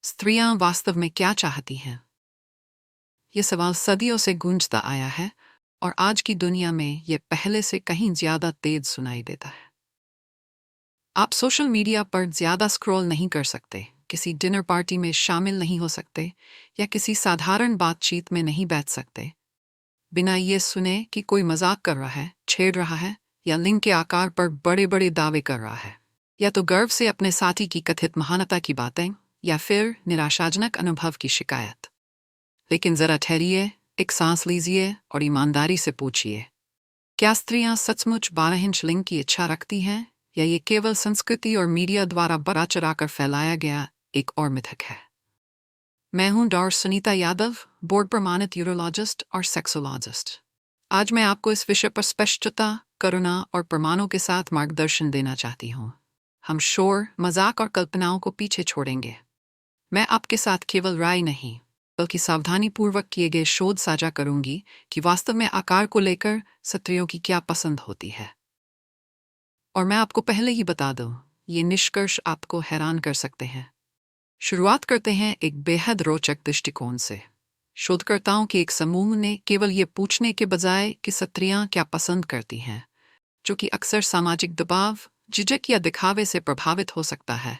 स्त्रियां वास्तव में क्या चाहती हैं? ये सवाल सदियों से गूंजता आया है और आज की दुनिया में ये पहले से कहीं ज्यादा तेज सुनाई देता है। आप सोशल मीडिया पर ज्यादा स्क्रॉल नहीं कर सकते, किसी डिनर पार्टी में शामिल नहीं हो सकते या किसी साधारण बातचीत में नहीं बैठ सकते बिना ये सुने कि कोई मजाक कर रहा है, छेड़ रहा है या लिंग के आकार पर बड़े बड़े दावे कर रहा है, या तो गर्व से अपने साथी की कथित महानता की बातें या फिर निराशाजनक अनुभव की शिकायत। लेकिन जरा ठहरिए, एक सांस लीजिए और ईमानदारी से पूछिए, क्या स्त्रियां सचमुच 12 इंच लिंग की इच्छा रखती हैं या ये केवल संस्कृति और मीडिया द्वारा बड़ा चढ़ाकर फैलाया गया एक और मिथक है? मैं हूं डॉ. सुनीता यादव, बोर्ड प्रमाणित यूरोलॉजिस्ट और सेक्सोलॉजिस्ट। आज मैं आपको इस विषय पर स्पष्टता, करुणा और प्रमाणों के साथ मार्गदर्शन देना चाहती हूं। हम शोर, मजाक और कल्पनाओं को पीछे छोड़ेंगे। मैं आपके साथ केवल राय नहीं बल्कि सावधानीपूर्वक किए गए शोध साझा करूंगी कि वास्तव में आकार को लेकर स्त्रियों की क्या पसंद होती है। और मैं आपको पहले ही बता दूं, ये निष्कर्ष आपको हैरान कर सकते हैं। शुरुआत करते हैं एक बेहद रोचक दृष्टिकोण से। शोधकर्ताओं के एक समूह ने केवल ये पूछने के बजाय कि स्त्रियां क्या पसंद करती हैं, जो कि अक्सर सामाजिक दबाव, झिझक या दिखावे से प्रभावित हो सकता है,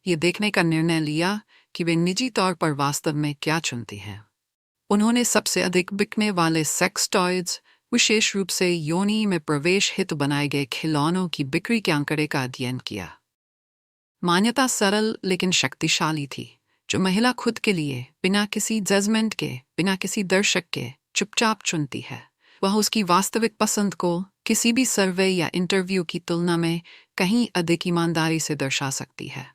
ये देखने का निर्णय लिया कि वे निजी तौर पर वास्तव में क्या चुनती हैं। उन्होंने सबसे अधिक बिकने वाले सेक्स टॉयज, विशेष रूप से योनि में प्रवेश हेतु बनाए गए खिलौनों की बिक्री के आंकड़े का अध्ययन किया। मान्यता सरल लेकिन शक्तिशाली थी। जो महिला खुद के लिए बिना किसी जजमेंट के, बिना किसी दर्शक के चुपचाप चुनती है, वह उसकी वास्तविक पसंद को किसी भी सर्वे या इंटरव्यू की तुलना में कहीं अधिक ईमानदारी से दर्शा सकती है।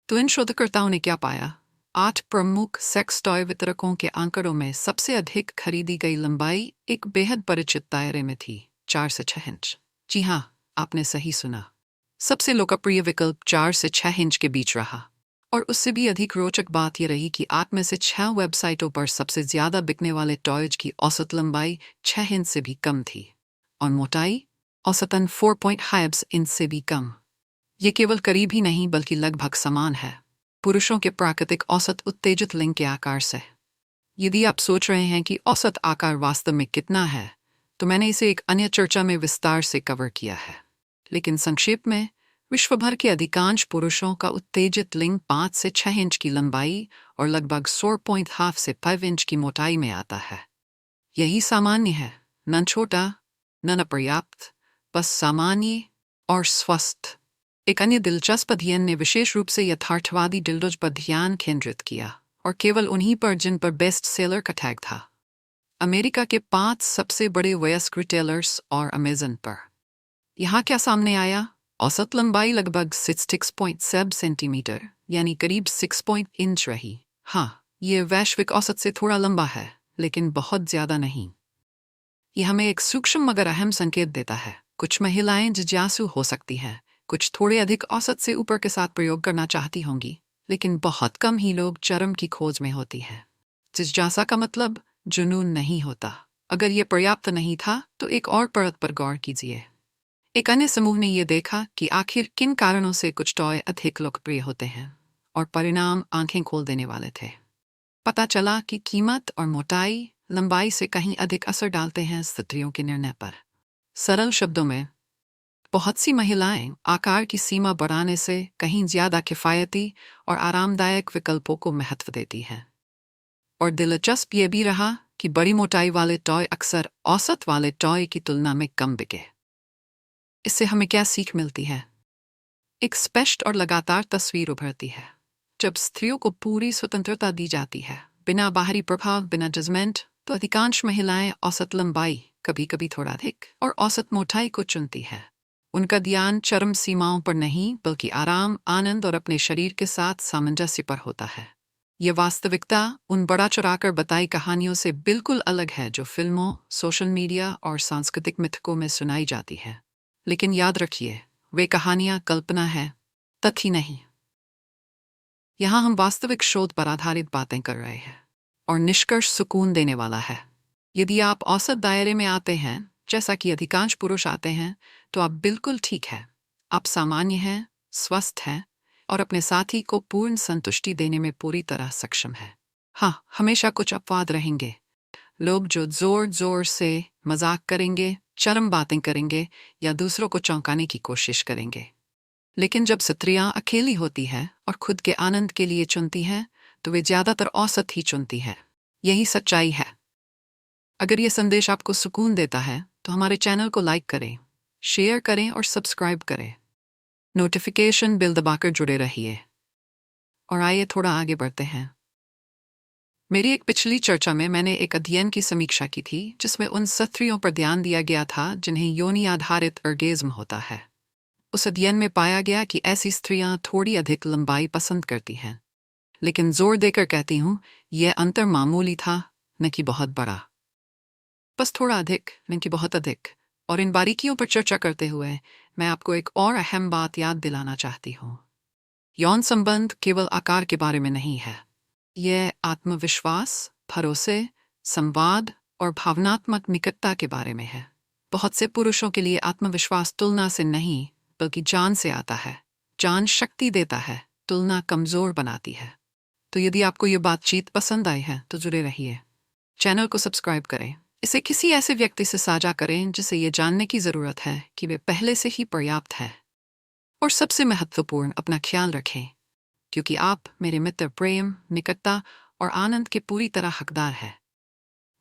तो इन शोधकर्ताओं ने क्या पाया? 8 प्रमुख सेक्स टॉय वितरकों के आंकड़ों में सबसे अधिक खरीदी गई लंबाई एक बेहद परिचित दायरे में थी, 4 से 6 इंच। जी हाँ, आपने सही सुना। सबसे लोकप्रिय विकल्प 4 से 6 इंच के बीच रहा। और उससे भी अधिक रोचक बात यह रही कि 8 में से 6 वेबसाइटों पर सबसे ज्यादा बिकने वाले टॉयज की औसत लंबाई 6 इंच से भी कम थी और मोटाई औसतन 4.5 इंच से भी कम। ये केवल करीब ही नहीं बल्कि लगभग समान है पुरुषों के प्राकृतिक औसत उत्तेजित लिंग के आकार से। यदि आप सोच रहे हैं कि औसत आकार वास्तव में कितना है, तो मैंने इसे एक अन्य चर्चा में विस्तार से कवर किया है। लेकिन संक्षेप में, विश्व भर के अधिकांश पुरुषों का उत्तेजित लिंग 5 से 6 इंच की लंबाई और लगभग 4.5 से 5 इंच की मोटाई में आता है। यही सामान्य है, न छोटा न अपर्याप्त, बस सामान्य और स्वस्थ। एक अन्य दिलचस्प अध्ययन ने विशेष रूप से यथार्थवादी डिल्डोज पर ध्यान केंद्रित किया और केवल उन्हीं पर जिन पर बेस्ट सेलर का टैग था। अमेरिका के 5 सबसे बड़े वयस्क रिटेलर्स और अमेजन पर। यहाँ क्या सामने आया? औसत लंबाई लगभग 66.7 सेंटीमीटर यानी करीब 6 इंच रही। हाँ, ये वैश्विक औसत से थोड़ा लंबा है, लेकिन बहुत ज्यादा नहीं। ये हमें एक सूक्ष्म मगर अहम संकेत देता है। कुछ महिलाएं जिज्ञासु हो सकती हैं, कुछ थोड़े अधिक औसत से ऊपर के साथ प्रयोग करना चाहती होंगी, लेकिन बहुत कम ही लोग चरम की खोज में होती हैं। जिज्ञासा का मतलब जुनून नहीं होता। अगर ये पर्याप्त नहीं था तो एक और परत पर गौर कीजिए। एक अन्य समूह ने यह देखा कि आखिर किन कारणों से कुछ टॉय अधिक लोकप्रिय होते हैं, और परिणाम आंखें खोल देने वाले थे। पता चला कि कीमत और मोटाई लंबाई से कहीं अधिक असर डालते हैं स्त्रियों के निर्णय पर। सरल शब्दों में, बहुत सी महिलाएं आकार की सीमा बढ़ाने से कहीं ज्यादा किफायती और आरामदायक विकल्पों को महत्व देती हैं। और दिलचस्प ये भी रहा कि बड़ी मोटाई वाले टॉय अक्सर औसत वाले टॉय की तुलना में कम बिके। इससे हमें क्या सीख मिलती है? एक स्पष्ट और लगातार तस्वीर उभरती है। जब स्त्रियों को पूरी स्वतंत्रता दी जाती है, बिना बाहरी प्रभाव, बिना जजमेंट, तो अधिकांश महिलाएं औसत लंबाई, कभी कभी थोड़ा अधिक, और औसत मोटाई को चुनती है। उनका ध्यान चरम सीमाओं पर नहीं बल्कि आराम, आनंद और अपने शरीर के साथ सामंजस्य पर होता है। यह वास्तविकता उन बड़ा चढ़ाकर बताई कहानियों से बिल्कुल अलग है जो फिल्मों, सोशल मीडिया और सांस्कृतिक मिथकों में सुनाई जाती है। लेकिन याद रखिए, वे कहानियां कल्पना है, तथ्य नहीं। यहां हम वास्तविक शोध पर आधारित बातें कर रहे हैं और निष्कर्ष सुकून देने वाला है। यदि आप औसत दायरे में आते हैं, जैसा कि अधिकांश पुरुष आते हैं, तो आप बिल्कुल ठीक हैं। आप सामान्य हैं, स्वस्थ हैं, और अपने साथी को पूर्ण संतुष्टि देने में पूरी तरह सक्षम है। हाँ, हमेशा कुछ अपवाद रहेंगे, लोग जो जोर जोर से मजाक करेंगे, चरम बातें करेंगे या दूसरों को चौंकाने की कोशिश करेंगे। लेकिन जब स्त्रियां अकेली होती हैं और खुद के आनंद के लिए चुनती हैं, तो वे ज्यादातर औसत ही चुनती हैं। यही सच्चाई है। अगर ये संदेश आपको सुकून देता है तो हमारे चैनल को लाइक करें, शेयर करें और सब्सक्राइब करें। नोटिफिकेशन बिल दबाकर जुड़े रहिए। और आइए थोड़ा आगे बढ़ते हैं। मेरी एक पिछली चर्चा में मैंने एक अध्ययन की समीक्षा की थी जिसमें उन स्त्रियों पर ध्यान दिया गया था जिन्हें योनि आधारित ऑर्गेज्म होता है। उस अध्ययन में पाया गया कि ऐसी स्त्रियां थोड़ी अधिक लंबाई पसंद करती हैं। लेकिन जोर देकर कहती हूं, यह अंतर मामूली था, न कि बहुत बड़ा। बस थोड़ा अधिक, न कि बहुत अधिक। और इन बारीकियों पर चर्चा करते हुए मैं आपको एक और अहम बात याद दिलाना चाहती हूँ। यौन संबंध केवल आकार के बारे में नहीं है। यह आत्मविश्वास, भरोसे, संवाद और भावनात्मक निकटता के बारे में है। बहुत से पुरुषों के लिए आत्मविश्वास तुलना से नहीं बल्कि जान से आता है। जान शक्ति देता है, तुलना कमजोर बनाती है। तो यदि आपको ये बातचीत पसंद आई है तो जुड़े रहिए। चैनल को सब्सक्राइब करें, इसे किसी ऐसे व्यक्ति से साझा करें जिसे ये जानने की जरूरत है कि वे पहले से ही पर्याप्त है। और सबसे महत्वपूर्ण, अपना ख्याल रखें, क्योंकि आप मेरे मित्र प्रेम, निकटता और आनंद के पूरी तरह हकदार हैं।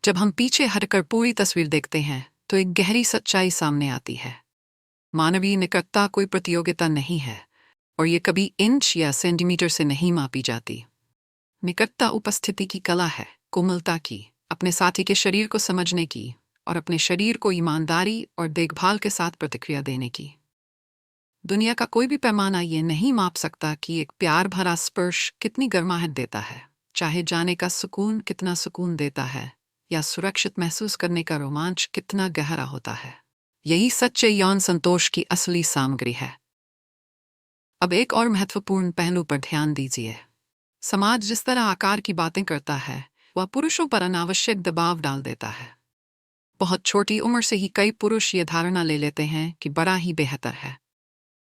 जब हम पीछे हटकर पूरी तस्वीर देखते हैं तो एक गहरी सच्चाई सामने आती है। मानवीय निकटता कोई प्रतियोगिता नहीं है और ये कभी इंच या सेंटीमीटर से नहीं मापी जाती। निकटता उपस्थिति की कला है, कोमलता की, अपने साथी के शरीर को समझने की और अपने शरीर को ईमानदारी और देखभाल के साथ प्रतिक्रिया देने की। दुनिया का कोई भी पैमाना ये नहीं माप सकता कि एक प्यार भरा स्पर्श कितनी गर्माहट देता है, चाहे जाने का सुकून कितना सुकून देता है या सुरक्षित महसूस करने का रोमांच कितना गहरा होता है। यही सच्चे यौन संतोष की असली सामग्री है। अब एक और महत्वपूर्ण पहलू पर ध्यान दीजिए। समाज जिस तरह आकार की बातें करता है वह पुरुषों पर अनावश्यक दबाव डाल देता है। बहुत छोटी उम्र से ही कई पुरुष ये धारणा ले लेते हैं कि बड़ा ही बेहतर है।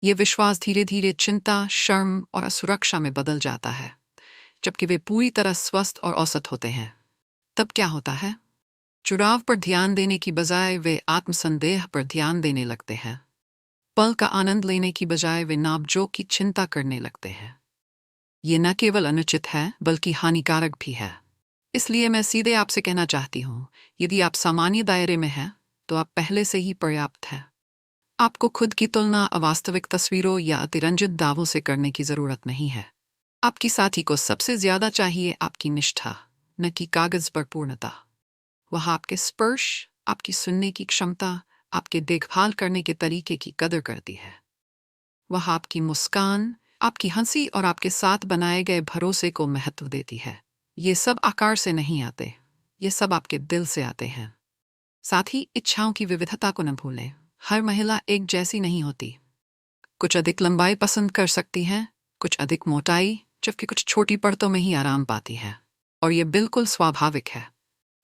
ये विश्वास धीरे धीरे चिंता, शर्म और असुरक्षा में बदल जाता है, जबकि वे पूरी तरह स्वस्थ और औसत होते हैं। तब क्या होता है? जुड़ाव पर ध्यान देने की बजाय वे आत्मसंदेह पर ध्यान देने लगते हैं। पल का आनंद लेने की बजाय वे नापजोख की चिंता करने लगते हैं। ये न केवल अनुचित है बल्कि हानिकारक भी है। इसलिए मैं सीधे आपसे कहना चाहती हूँ, यदि आप सामान्य दायरे में हैं तो आप पहले से ही पर्याप्त हैं। आपको खुद की तुलना अवास्तविक तस्वीरों या अतिरंजित दावों से करने की जरूरत नहीं है। आपकी साथी को सबसे ज्यादा चाहिए आपकी निष्ठा, न कि कागज पर पूर्णता। वह आपके स्पर्श, आपकी सुनने की क्षमता, आपके देखभाल करने के तरीके की कदर करती है। वह आपकी मुस्कान, आपकी हंसी और आपके साथ बनाए गए भरोसे को महत्व देती है। ये सब आकार से नहीं आते, ये सब आपके दिल से आते हैं। साथ ही इच्छाओं की विविधता को न भूलें। हर महिला एक जैसी नहीं होती। कुछ अधिक लंबाई पसंद कर सकती हैं, कुछ अधिक मोटाई, जबकि कुछ छोटी परतों में ही आराम पाती है। और ये बिल्कुल स्वाभाविक है।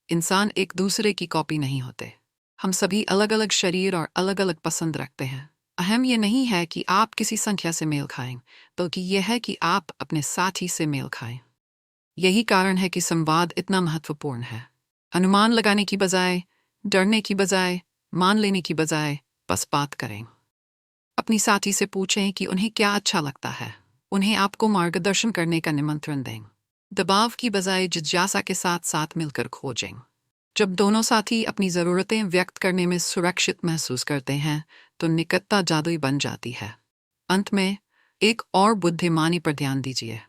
इंसान एक दूसरे की कॉपी नहीं होते। हम सभी अलग अलग शरीर और अलग अलग पसंद रखते हैं। अहम यह नहीं है कि आप किसी संख्या से मेल खाएं, बल्कि यह है कि आप अपने साथी से मेल खाएं। यही कारण है कि संवाद इतना महत्वपूर्ण है। अनुमान लगाने की बजाय, डरने की बजाय, मान लेने की बजाय बस बात करें। अपनी साथी से पूछें कि उन्हें क्या अच्छा लगता है। उन्हें आपको मार्गदर्शन करने का निमंत्रण दें। दबाव की बजाय जिज्ञासा के साथ साथ मिलकर खोजें। जब दोनों साथी अपनी ज़रूरतें व्यक्त करने में सुरक्षित महसूस करते हैं तो निकटता जादुई बन जाती है। अंत में एक और बुद्धिमानी पर ध्यान दीजिए।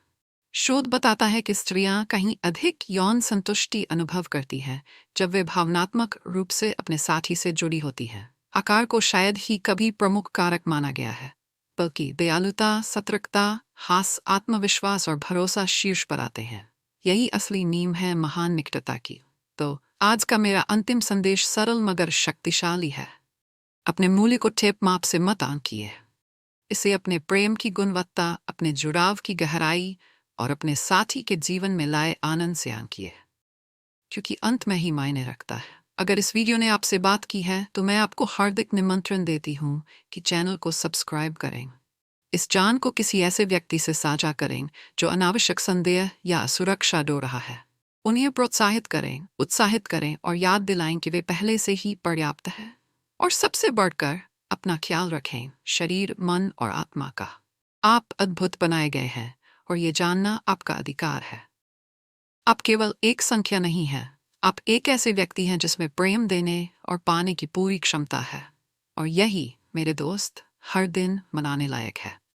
शोध बताता है कि स्त्रियां कहीं अधिक यौन संतुष्टि अनुभव करती हैं जब वे भावनात्मक रूप से अपने साथी से जुड़ी होती हैं। आकार को शायद ही कभी प्रमुख कारक माना गया है, बल्कि दयालुता, सतर्कता, हास्य, आत्मविश्वास और भरोसा शीर्ष पर आते हैं। यही असली नींव है महान निकटता की। तो आज का मेरा अंतिम संदेश सरल मगर शक्तिशाली है। अपने मूल्य को टेप माप से मत आंकिए। इसे अपने प्रेम की गुणवत्ता, अपने जुड़ाव की गहराई और अपने साथी के जीवन में लाए आनंद से आंकिए, क्योंकि अंत में ही मायने रखता है। अगर इस वीडियो ने आपसे बात की है तो मैं आपको हार्दिक निमंत्रण देती हूँ कि चैनल को सब्सक्राइब करें, इस जान को किसी ऐसे व्यक्ति से साझा करें जो अनावश्यक संदेह या असुरक्षा डो रहा है। उन्हें प्रोत्साहित करें, उत्साहित करें और याद दिलाएं कि वे पहले से ही पर्याप्त है। और सबसे बढ़कर अपना ख्याल रखें, शरीर, मन और आत्मा का। आप अद्भुत बनाए गए हैं और ये जानना आपका अधिकार है। आप केवल एक संख्या नहीं हैं, आप एक ऐसे व्यक्ति हैं जिसमें प्रेम देने और पाने की पूरी क्षमता है। और यही, मेरे दोस्त, हर दिन मनाने लायक है।